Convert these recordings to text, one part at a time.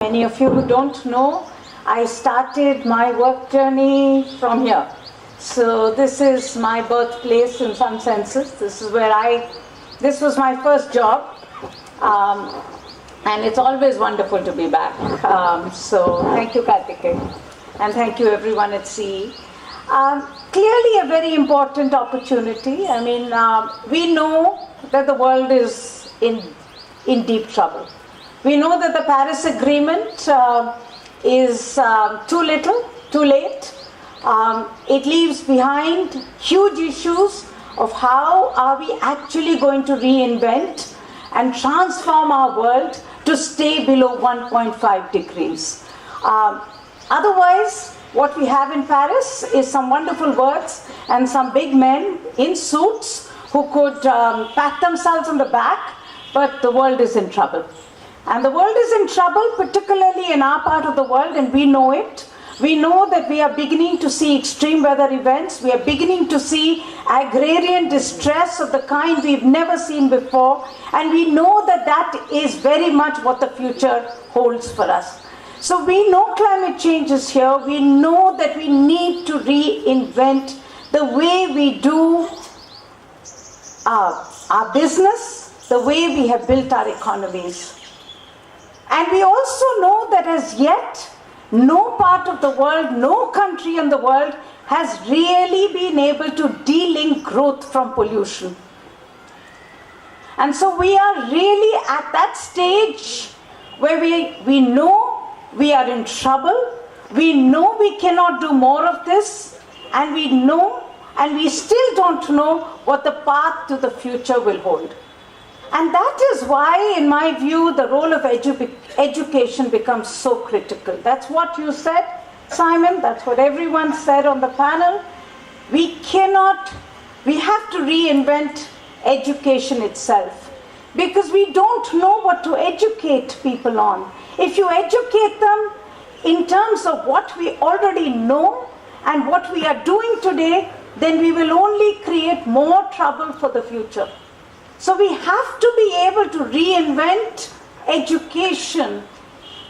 many of you who don't know, I started my work journey from here. So this is my birthplace in some senses. This was my first job. And it's always wonderful to be back. So thank you, Karthikeyan. And thank you everyone at CE. Clearly a very important opportunity. I mean, we know that the world is in deep trouble. We know that the Paris Agreement is too little, too late. It leaves behind huge issues of how are we actually going to reinvent and transform our world to stay below 1.5 degrees. Otherwise, what we have in Paris is some wonderful words and some big men in suits who could pat themselves on the back, but the world is in trouble. And the world is in trouble, particularly in our part of the world, and we know it. We know that we are beginning to see extreme weather events. We are beginning to see agrarian distress of the kind we've never seen before. And we know that that is very much what the future holds for us. So we know climate change is here. We know that we need to reinvent the way we do our business, the way we have built our economies. And we also know that as yet, no part of the world, no country in the world has really been able to de-link growth from pollution. And so we are really at that stage where we know we are in trouble, we know we cannot do more of this, and we know, and we still don't know what the path to the future will hold. And that is why, in my view, the role of education becomes so critical. That's what you said, Simon, that's what everyone said on the panel. We have to reinvent education itself, because we don't know what to educate people on. If you educate them in terms of what we already know and what we are doing today, then we will only create more trouble for the future. So we have to be able to reinvent education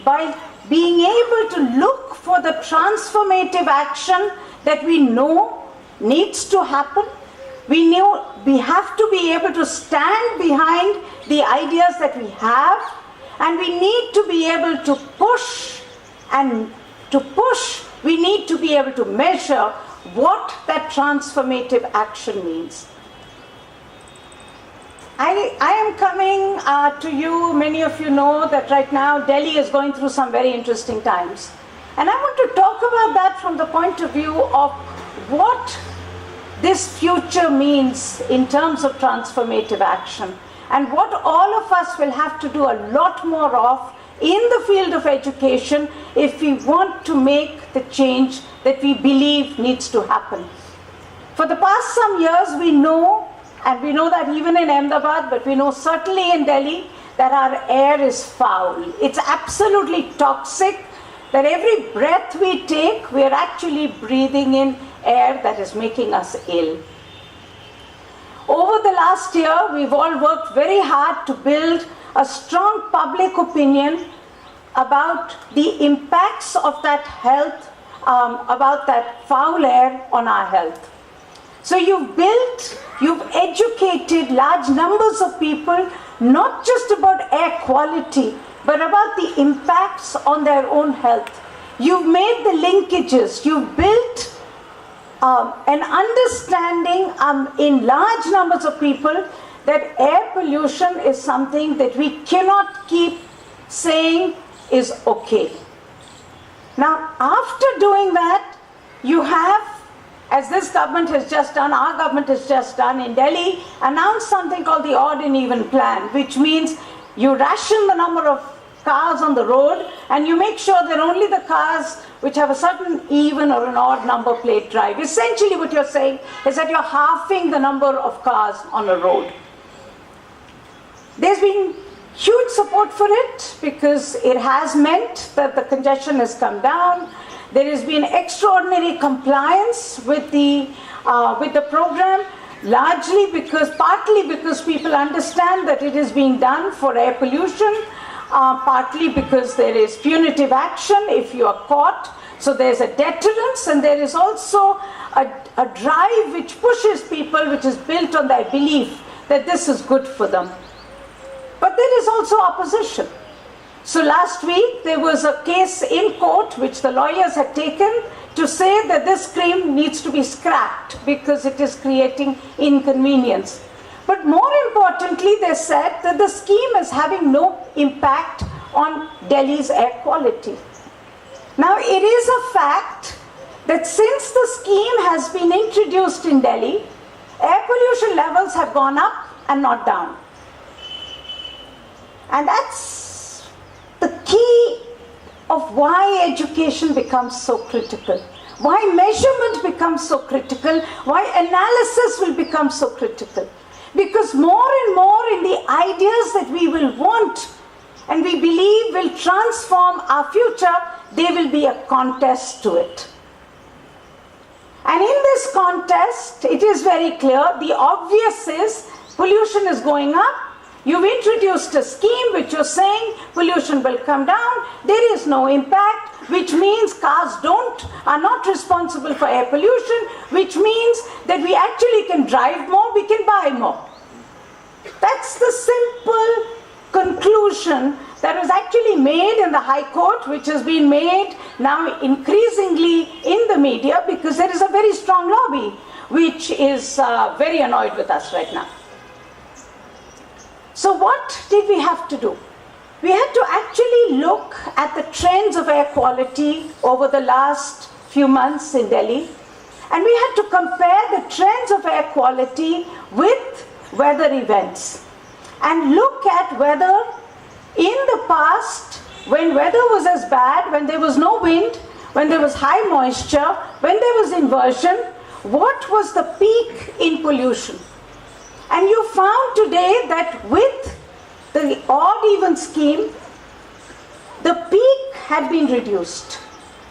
by being able to look for the transformative action that we know needs to happen. We have to be able to stand behind the ideas that we have, and we need to be able to push, and to push, we need to be able to measure what that transformative action means. I am coming to you, many of you know that right now Delhi is going through some very interesting times. And I want to talk about that from the point of view of what this future means in terms of transformative action, and what all of us will have to do a lot more of in the field of education if we want to make the change that we believe needs to happen. For the past some years, we know, and we know that even in Ahmedabad, but we know certainly in Delhi, that our air is foul. It's absolutely toxic, that every breath we take, we are actually breathing in air that is making us ill. Over the last year, we've all worked very hard to build a strong public opinion about the impacts of that health, about that foul air on our health. So you've educated large numbers of people, not just about air quality, but about the impacts on their own health. You've made the linkages, you've built an understanding in large numbers of people that air pollution is something that we cannot keep saying is okay. Now, after doing that, you have, as this government has just done, our government has just done in Delhi, announced something called the odd and even plan, which means you ration the number of cars on the road and you make sure that only the cars which have a certain even or an odd number plate drive. Essentially what you're saying is that you're halving the number of cars on a road. There's been huge support for it because it has meant that the congestion has come down. There has been extraordinary compliance with the program, partly because people understand that it is being done for air pollution. partly because there is punitive action if you are caught. So there's a deterrence, and there is also a drive which pushes people, which is built on their belief that this is good for them. But there is also opposition. So last week there was a case in court which the lawyers had taken to say that this scheme needs to be scrapped because it is creating inconvenience. But more importantly, they said that the scheme is having no impact on Delhi's air quality. Now, it is a fact that since the scheme has been introduced in Delhi, air pollution levels have gone up and not down. And that's the key of why education becomes so critical, why measurement becomes so critical, why analysis will become so critical. Because more and more in the ideas that we will want and we believe will transform our future, there will be a contest to it. And in this contest, it is very clear, the obvious is pollution is going up. You've introduced a scheme which you're saying pollution will come down, there is no impact, which means cars are not responsible for air pollution, which means that we actually can drive more, we can buy more. That's the simple conclusion that was actually made in the High Court, which has been made now increasingly in the media because there is a very strong lobby which is very annoyed with us right now. So what did we have to do? We had to actually look at the trends of air quality over the last few months in Delhi, and we had to compare the trends of air quality with weather events and look at whether in the past, when weather was as bad, when there was no wind, when there was high moisture, when there was inversion, what was the peak in pollution? And you found today that with the odd-even scheme, the peak had been reduced.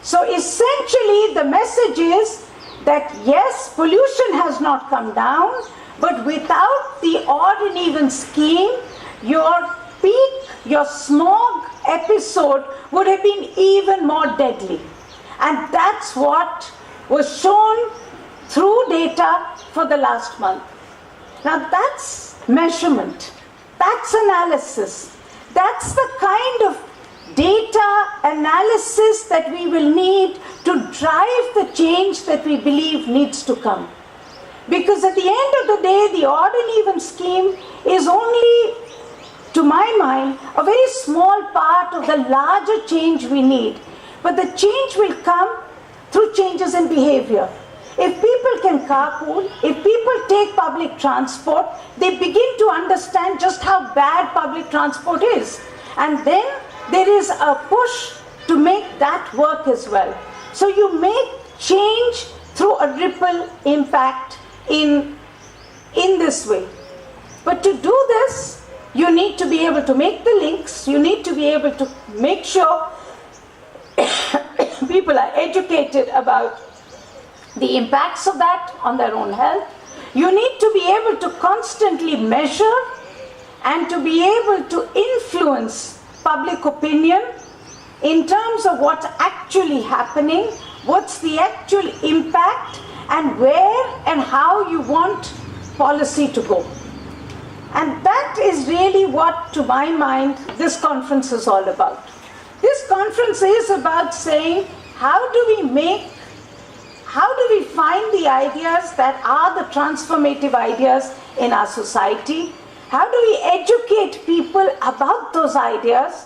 So essentially the message is that yes, pollution has not come down, but without the odd and even scheme, your peak, your smog episode would have been even more deadly. And that's what was shown through data for the last month. Now that's measurement, that's analysis, that's the kind of data analysis that we will need to drive the change that we believe needs to come. Because at the end of the day, the odd and even scheme is only, to my mind, a very small part of the larger change we need. But the change will come through changes in behavior. If people can carpool, if people take public transport, they begin to understand just how bad public transport is. And then there is a push to make that work as well. So you make change through a ripple impact in this way. But to do this, you need to be able to make the links, you need to be able to make sure people are educated about the impacts of that on their own health. You need to be able to constantly measure and to be able to influence public opinion in terms of what's actually happening, what's the actual impact, and where and how you want policy to go. And that is really what, to my mind, this conference is all about. This conference is about saying, how do we find the ideas that are the transformative ideas in our society? How do we educate people about those ideas?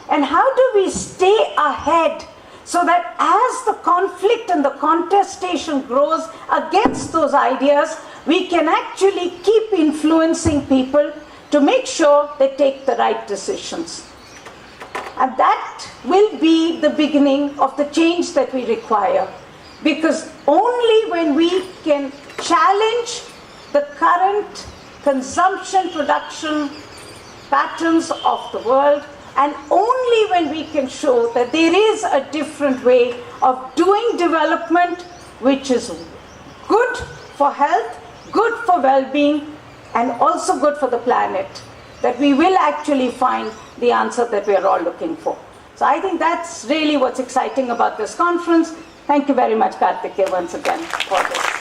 And how do we stay ahead so that as the conflict and the contestation grows against those ideas, we can actually keep influencing people to make sure they take the right decisions. And that will be the beginning of the change that we require. Because only when we can challenge the current consumption production patterns of the world, and only when we can show that there is a different way of doing development which is good for health, good for well-being, and also good for the planet, that we will actually find the answer that we are all looking for. So I think that's really what's exciting about this conference. Thank you very much, Karthikeya, once again for this.